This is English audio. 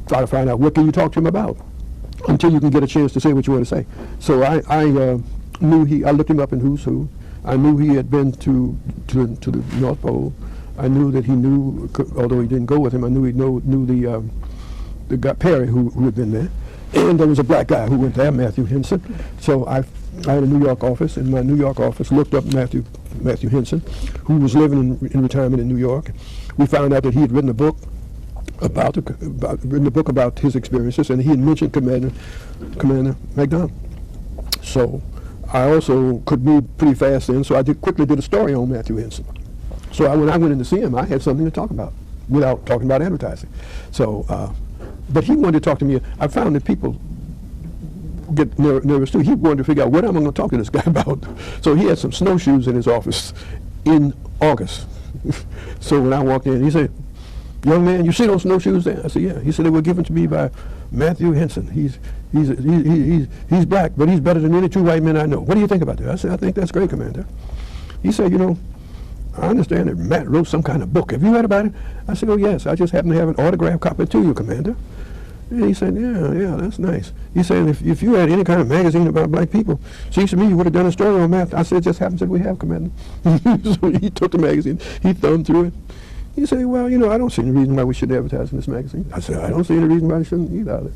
try to find out what can you talk to him about until you can get a chance to say what you want to say. So I knew I looked him up in Who's Who. I knew he had been to the North Pole. I knew that he knew, although he didn't go with him, I knew he knew the guy Perry who had been there. And there was a black guy who went there, Matthew Henson. So I had a New York office, and my New York office looked up Matthew Henson, who was living in retirement in New York. We found out that he had written a book about his experiences, and he had mentioned Commander McDonald. So I also could move pretty fast then, so I quickly did a story on Matthew Henson. So when I went in to see him, I had something to talk about without talking about advertising. So, but he wanted to talk to me. I found that people get nervous too. He wanted to figure out what I'm going to talk to this guy about. So he had some snowshoes in his office in August. So when I walked in, he said, "Young man, you see those snowshoes there?" I said, "Yeah." He said, "They were given to me by Matthew Henson. He's black, but he's better than any two white men I know. What do you think about that?" I said, "I think that's great, Commander." He said, "You know, I understand that Matt wrote some kind of book. Have you read about it?" I said, "Oh, yes. I just happen to have an autographed copy to you, Commander." And he said, yeah, that's nice. He said, if you had any kind of magazine about black people, seems to me you would have done a story on Matt." I said, "It just happens that we have, Commander." So he took the magazine, he thumbed through it. He said, "Well, you know, I don't see any reason why we shouldn't advertise in this magazine." I said, "I don't see any reason why we shouldn't either."